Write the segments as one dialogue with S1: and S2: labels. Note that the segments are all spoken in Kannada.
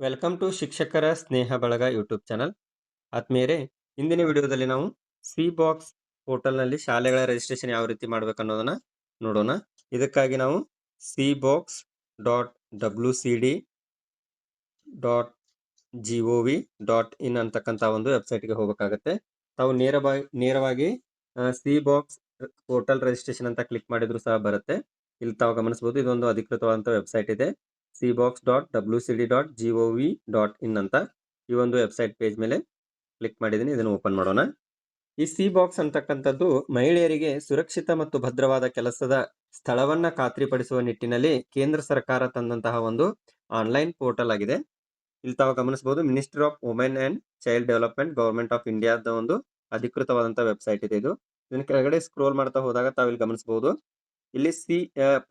S1: ವೆಲ್ಕಮ್ ಟು ಶಿಕ್ಷಕರ ಸ್ನೇಹ ಬಳಗ ಯೂಟ್ಯೂಬ್ ಚಾನಲ್. ಆತ್ಮೀಯರೇ, ಇಂದಿನ ವಿಡಿಯೋದಲ್ಲಿ ನಾವು ಸಿ ಬಾಕ್ಸ್ ಪೋರ್ಟಲ್ನಲ್ಲಿ ಶಾಲೆಗಳ ರಿಜಿಸ್ಟ್ರೇಷನ್ ಯಾವ ರೀತಿ ಮಾಡ್ಬೇಕು ಅನ್ನೋದನ್ನ ನೋಡೋಣ. ಇದಕ್ಕಾಗಿ ನಾವು C box dot WCD dot GOV.in ಅಂತಕ್ಕಂಥ ಒಂದು ವೆಬ್ಸೈಟ್ಗೆ ಹೋಗಬೇಕಾಗತ್ತೆ. ತಾವು ನೇರವಾಗಿ ಸಿ ಬಾಕ್ಸ್ ಪೋರ್ಟಲ್ ರಿಜಿಸ್ಟ್ರೇಷನ್ ಅಂತ ಕ್ಲಿಕ್ ಮಾಡಿದ್ರು ಸಹ ಬರುತ್ತೆ. ಇಲ್ಲಿ ತಾವು ಗಮನಿಸಬಹುದು, ಇದೊಂದು ಅಧಿಕೃತವಾದಂಥ ವೆಬ್ಸೈಟ್ ಇದೆ. cbox.wcd.gov.in ಅಂತ ಈ ಒಂದು ವೆಬ್ಸೈಟ್ ಪೇಜ್ ಮೇಲೆ ಕ್ಲಿಕ್ ಮಾಡಿದ್ದೀನಿ. ಇದನ್ನು ಓಪನ್ ಮಾಡೋಣ. ಈ ಸಿ ಬಾಕ್ಸ್ ಅಂತಕ್ಕಂಥದ್ದು ಮಹಿಳೆಯರಿಗೆ ಸುರಕ್ಷಿತ ಮತ್ತು ಭದ್ರವಾದ ಕೆಲಸದ ಸ್ಥಳವನ್ನ ಖಾತ್ರಿಪಡಿಸುವ ನಿಟ್ಟಿನಲ್ಲಿ ಕೇಂದ್ರ ಸರ್ಕಾರ ತಂದಂತಹ ಒಂದು ಆನ್ಲೈನ್ ಪೋರ್ಟಲ್ ಆಗಿದೆ. ಇಲ್ಲಿ ತಾವು ಗಮನಿಸಬಹುದು, ministry of women and child development, government of ಇಂಡಿಯಾದ ಒಂದು ಅಧಿಕೃತವಾದಂತಹ ವೆಬ್ಸೈಟ್ ಇದೆ ಇದು. ಇದನ್ನ ಕೆಳಗಡೆ ಸ್ಕ್ರೋಲ್ ಮಾಡ್ತಾ ಹೋದಾಗ ತಾವು ಇಲ್ಲಿ ಗಮನಿಸಬಹುದು, ಇಲ್ಲಿ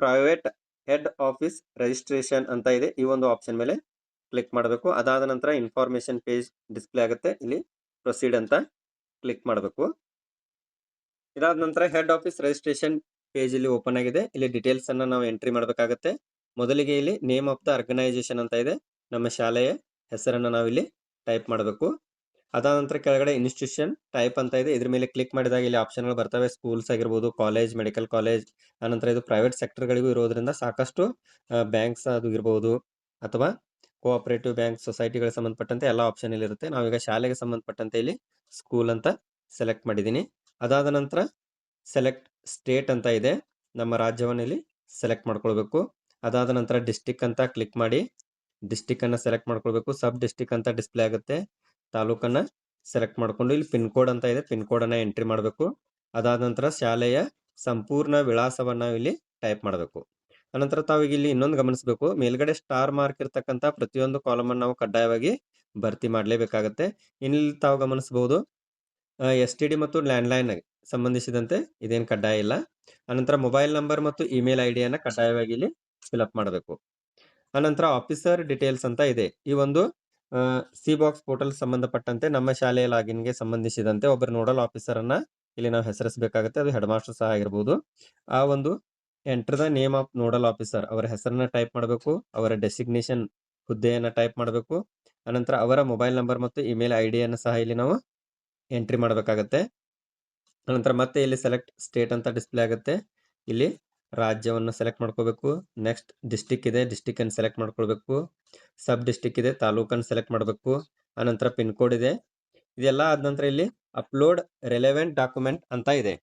S1: ಪ್ರೈವೇಟ್ ಹೆಡ್ ಆಫೀಸ್ ರಿಜಿಸ್ಟ್ರೇಷನ್ ಅಂತ ಇದೆ. ಈ ಒಂದು ಆಪ್ಷನ್ ಮೇಲೆ ಕ್ಲಿಕ್ ಮಾಡಬೇಕು. ಅದಾದ ನಂತರ ಇನ್ಫಾರ್ಮೇಶನ್ ಪೇಜ್ ಡಿಸ್ಪ್ಲೇ ಆಗುತ್ತೆ. ಇಲ್ಲಿ ಪ್ರೊಸೀಡ್ ಅಂತ ಕ್ಲಿಕ್ ಮಾಡಬೇಕು. ಇದಾದ ನಂತರ ಹೆಡ್ ಆಫೀಸ್ ರಿಜಿಸ್ಟ್ರೇಷನ್ ಪೇಜ್ ಇಲ್ಲಿ ಓಪನ್ ಆಗಿದೆ. ಇಲ್ಲಿ ಡೀಟೇಲ್ಸ್ ಅನ್ನ ನಾವು ಎಂಟ್ರಿ ಮಾಡಬೇಕಾಗುತ್ತೆ. ಮೊದಲಿಗೆ ಇಲ್ಲಿ ನೇಮ್ ಆಫ್ ದ ಆರ್ಗನೈಸೇಷನ್ ಅಂತ ಇದೆ. ನಮ್ಮ ಶಾಲೆಯ ಹೆಸರನ್ನು ನಾವಿಲ್ಲಿ ಟೈಪ್ ಮಾಡಬೇಕು. ಅದಾದ ನಂತರ ಕೆಳಗಡೆ ಇನ್ಸ್ಟಿಟ್ಯೂಷನ್ ಟೈಪ್ ಅಂತ ಇದೆ. ಇದ್ರ ಮೇಲೆ ಕ್ಲಿಕ್ ಮಾಡಿದಾಗ ಇಲ್ಲಿ ಆಪ್ಷನ್ಗಳು ಬರ್ತವೆ. ಸ್ಕೂಲ್ಸ್ ಆಗಿರ್ಬೋದು, ಕಾಲೇಜ್, ಮೆಡಿಕಲ್ ಕಾಲೇಜ್. ಆನಂತರ ಇದು ಪ್ರೈವೇಟ್ ಸೆಕ್ಟರ್ಗಳಿಗೂ ಇರೋದ್ರಿಂದ ಸಾಕಷ್ಟು ಬ್ಯಾಂಕ್ಸ್ ಅದು ಇರ್ಬೋದು, ಅಥವಾ ಕೋಆಪರೇಟಿವ್ ಬ್ಯಾಂಕ್, ಸೊಸೈಟಿಗಳಿಗೆ ಸಂಬಂಧಪಟ್ಟಂತೆ ಎಲ್ಲ ಆಪ್ಷನ್ ಇಲ್ಲಿ ಇರುತ್ತೆ. ನಾವೀಗ ಶಾಲೆಗೆ ಸಂಬಂಧಪಟ್ಟಂತೆ ಇಲ್ಲಿ ಸ್ಕೂಲ್ ಅಂತ ಸೆಲೆಕ್ಟ್ ಮಾಡಿದ್ದೀನಿ. ಅದಾದ ನಂತರ ಸೆಲೆಕ್ಟ್ ಸ್ಟೇಟ್ ಅಂತ ಇದೆ. ನಮ್ಮ ರಾಜ್ಯವನ್ನು ಇಲ್ಲಿ ಸೆಲೆಕ್ಟ್ ಮಾಡ್ಕೊಳ್ಬೇಕು. ಅದಾದ ನಂತರ ಡಿಸ್ಟಿಕ್ ಅಂತ ಕ್ಲಿಕ್ ಮಾಡಿ ಡಿಸ್ಟಿಕ್ ಅನ್ನ ಸೆಲೆಕ್ಟ್ ಮಾಡ್ಕೊಳ್ಬೇಕು. ಸಬ್ ಡಿಸ್ಟಿಕ್ ಅಂತ ಡಿಸ್ಪ್ಲೇ ಆಗುತ್ತೆ. ತಾಲೂಕನ್ನ ಸೆಲೆಕ್ಟ್ ಮಾಡ್ಕೊಂಡು ಇಲ್ಲಿ ಪಿನ್ ಕೋಡ್ ಅಂತ ಇದೆ, ಪಿನ್ ಕೋಡ್ ಅನ್ನ ಎಂಟ್ರಿ ಮಾಡಬೇಕು. ಅದಾದ ನಂತರ ಶಾಲೆಯ ಸಂಪೂರ್ಣ ವಿಳಾಸವನ್ನ ಇಲ್ಲಿ ಟೈಪ್ ಮಾಡಬೇಕು. ಅನಂತರ ತಾವೀಗ ಇಲ್ಲಿ ಇನ್ನೊಂದು ಗಮನಿಸಬೇಕು, ಮೇಲ್ಗಡೆ ಸ್ಟಾರ್ ಮಾರ್ಕ್ ಇರ್ತಕ್ಕಂಥ ಪ್ರತಿಯೊಂದು ಕಾಲಮ್ ಅನ್ನು ನಾವು ಕಡ್ಡಾಯವಾಗಿ ಭರ್ತಿ ಮಾಡಲೇಬೇಕಾಗತ್ತೆ. ಇಲ್ಲಿ ತಾವು ಗಮನಿಸಬಹುದು, STD ಮತ್ತು ಲ್ಯಾಂಡ್ಲೈನ್ ಸಂಬಂಧಿಸಿದಂತೆ ಇದೇನು ಕಡ್ಡಾಯ ಇಲ್ಲ. ಅನಂತರ ಮೊಬೈಲ್ ನಂಬರ್ ಮತ್ತು ಇಮೇಲ್ ಐಡಿಯನ್ನು ಕಡ್ಡಾಯವಾಗಿ ಇಲ್ಲಿ ಫಿಲ್ಅಪ್ ಮಾಡಬೇಕು. ಅನಂತರ ಆಫೀಸರ್ ಡೀಟೇಲ್ಸ್ ಅಂತ ಇದೆ. ಈ ಒಂದು ಸಿ ಬಾಕ್ಸ್ ಪೋರ್ಟಲ್ ಸಂಬಂಧಪಟ್ಟಂತೆ ನಮ್ಮ ಶಾಲೆಯ ಲಾಗಿನ್ಗೆ ಸಂಬಂಧಿಸಿದಂತೆ ಒಬ್ಬರು ನೋಡಲ್ ಆಫೀಸರ್ ಅನ್ನ ಇಲ್ಲಿ ನಾವು ಹೆಸರಿಸಬೇಕಾಗುತ್ತೆ. ಅದು ಹೆಡ್ ಮಾಸ್ಟರ್ ಸಹ ಆಗಿರ್ಬೋದು. ಆ ಒಂದು enter the name of nodal officer, ಅವರ ಹೆಸರನ್ನ ಟೈಪ್ ಮಾಡಬೇಕು. ಅವರ ಡೆಸಿಗ್ನೇಷನ್ ಹುದ್ದೆಯನ್ನ ಟೈಪ್ ಮಾಡಬೇಕು. ಅನಂತರ ಅವರ ಮೊಬೈಲ್ ನಂಬರ್ ಮತ್ತು ಇಮೇಲ್ ಐಡಿಯನ್ನು ಸಹ ಇಲ್ಲಿ ನಾವು ಎಂಟ್ರಿ ಮಾಡಬೇಕಾಗತ್ತೆ. ಅನಂತರ ಮತ್ತೆ ಇಲ್ಲಿ ಸೆಲೆಕ್ಟ್ ಸ್ಟೇಟ್ ಅಂತ ಡಿಸ್ಪ್ಲೇ ಆಗುತ್ತೆ. ಇಲ್ಲಿ ರಾಜ್ಯವನ್ನು ಸೆಲೆಕ್ಟ್ ಮಾಡ್ಕೋಬೇಕು. ನೆಕ್ಸ್ಟ್ ಡಿಸ್ಟಿಕ್ ಇದೆ, ಡಿಸ್ಟಿಕ್ ಅನ್ನು ಸೆಲೆಕ್ಟ್ ಮಾಡ್ಕೊಳ್ಬೇಕು. ಸಬ್ ಡಿಸ್ಟಿಕ್ ಇದೆ, ತಾಲೂಕನ್ನು ಸೆಲೆಕ್ಟ್ ಮಾಡಬೇಕು. ಅನಂತರ ಪಿನ್ ಕೋಡ್ ಇದೆ. ಇದೆಲ್ಲ ಆದ ನಂತರ ಇಲ್ಲಿ ಅಪ್ಲೋಡ್ ರೆಲೆವೆಂಟ್ ಡಾಕ್ಯುಮೆಂಟ್ ಅಂತ ಇದೆ.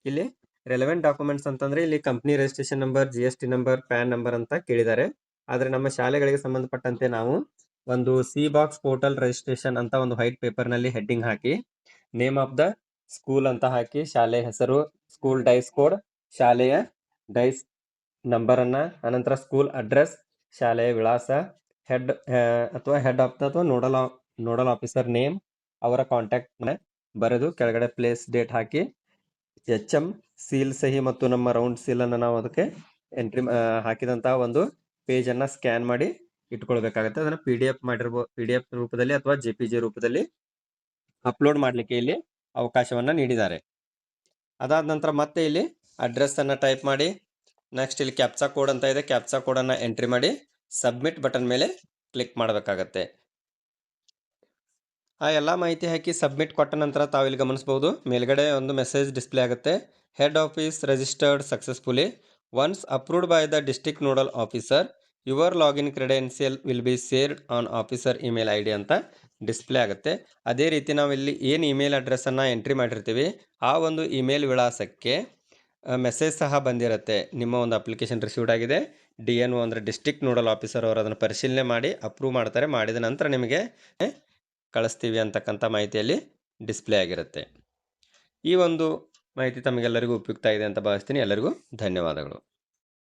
S1: ಇಲ್ಲಿ ರೆಲೆವೆಂಟ್ ಡಾಕ್ಯುಮೆಂಟ್ಸ್ ಅಂತಂದ್ರೆ ಇಲ್ಲಿ company registration number, GST number, PAN number ಅಂತ ಕೇಳಿದ್ದಾರೆ. ಆದ್ರೆ ನಮ್ಮ ಶಾಲೆಗಳಿಗೆ ಸಂಬಂಧಪಟ್ಟಂತೆ ನಾವು ಒಂದು ಸಿ ಬಾಕ್ಸ್ ಪೋರ್ಟಲ್ ರಿಜಿಸ್ಟ್ರೇಷನ್ ಅಂತ ಒಂದು ವೈಟ್ ಪೇಪರ್ ನಲ್ಲಿ heading hockey, name of the school ಅಂತ ಹಾಕಿ, ಶಾಲೆಯ ಹೆಸರು, ಸ್ಕೂಲ್ ಡೈಸ್ ಕೋಡ್, ಶಾಲೆಯ ಡೈಸ್ ನಂಬರ್ ಅನ್ನ, ಅನಂತರ ಸ್ಕೂಲ್ ಅಡ್ರೆಸ್, ಶಾಲೆಯ ವಿಳಾಸ, ಹೆಡ್ ಅಥವಾ ಹೆಡ್ ಆಫ್ ದ ಅಥವಾ ನೋಡಲ್ ಆಫೀಸರ್ ನೇಮ್, ಅವರ ಕಾಂಟ್ಯಾಕ್ಟ್ ಬರೆದು ಕೆಳಗಡೆ ಪ್ಲೇಸ್ ಡೇಟ್ ಹಾಕಿ, HM ಸೀಲ್ ಸಹಿ ಮತ್ತು ನಮ್ಮ ರೌಂಡ್ ಸೀಲ್ ಅನ್ನು ನಾವು ಅದಕ್ಕೆ ಎಂಟ್ರಿ ಹಾಕಿದಂತಹ ಒಂದು ಪೇಜ್ ಅನ್ನ ಸ್ಕ್ಯಾನ್ ಮಾಡಿ ಇಟ್ಕೊಳ್ಬೇಕಾಗುತ್ತೆ. ಅದನ್ನ PDF ರೂಪದಲ್ಲಿ ಅಥವಾ JPG ರೂಪದಲ್ಲಿ ಅಪ್ಲೋಡ್ ಮಾಡ್ಲಿಕ್ಕೆ ಇಲ್ಲಿ ಅವಕಾಶವನ್ನ ನೀಡಿದ್ದಾರೆ. ಅದಾದ ನಂತರ ಮತ್ತೆ ಇಲ್ಲಿ ಅಡ್ರೆಸ್ ಅನ್ನ ಟೈಪ್ ಮಾಡಿ, ನೆಕ್ಸ್ಟ್ ಇಲ್ಲಿ ಕ್ಯಾಪ್ಚಾ ಕೋಡ್ ಅಂತ ಇದೆ, ಕ್ಯಾಪ್ಚಾ ಕೋಡ್ ಅನ್ನ ಎಂಟ್ರಿ ಮಾಡಿ ಸಬ್ಮಿಟ್ ಬಟನ್ ಮೇಲೆ ಕ್ಲಿಕ್ ಮಾಡಬೇಕಾಗತ್ತೆ. ಆ ಎಲ್ಲ ಮಾಹಿತಿ ಹಾಕಿ ಸಬ್ಮಿಟ್ ಕೊಟ್ಟ ನಂತರ ತಾವಿಲ್ಲಿ ಗಮನಿಸಬಹುದು, ಮೇಲ್ಗಡೆ ಒಂದು ಮೆಸೇಜ್ ಡಿಸ್ಪ್ಲೇ ಆಗುತ್ತೆ. Head office registered successfully, once approved by the district nodal officer, your login credential will be shared on officer email ID ಅಂತ ಡಿಸ್ಪ್ಲೇ ಆಗುತ್ತೆ. ಅದೇ ರೀತಿ ನಾವು ಇಲ್ಲಿ ಏನು ಇಮೇಲ್ ಅಡ್ರೆಸ್ ಅನ್ನ ಎಂಟ್ರಿ ಮಾಡಿರ್ತೀವಿ, ಆ ಒಂದು ಇಮೇಲ್ ವಿಳಾಸಕ್ಕೆ ಮೆಸೇಜ್ ಸಹ ಬಂದಿರುತ್ತೆ. ನಿಮ್ಮ ಒಂದು ಅಪ್ಲಿಕೇಶನ್ ರಿಸೀವ್ಡ್ ಆಗಿದೆ. DNO ಅಂದರೆ ಡಿಸ್ಟ್ರಿಕ್ಟ್ ನೋಡಲ್ ಆಫೀಸರ್ ಅವರು ಅದನ್ನು ಪರಿಶೀಲನೆ ಮಾಡಿ ಅಪ್ರೂವ್ ಮಾಡ್ತಾರೆ. ಮಾಡಿದ ನಂತರ ನಿಮಗೆ ಕಳಿಸ್ತೀವಿ ಅಂತಕ್ಕಂಥ ಮಾಹಿತಿಯಲ್ಲಿ ಡಿಸ್ಪ್ಲೇ ಆಗಿರುತ್ತೆ. ಈ ಒಂದು ಮಾಹಿತಿ ತಮಗೆಲ್ಲರಿಗೂ ಉಪಯುಕ್ತ ಇದೆ ಅಂತ ಭಾವಿಸ್ತೀನಿ. ಎಲ್ಲರಿಗೂ ಧನ್ಯವಾದಗಳು.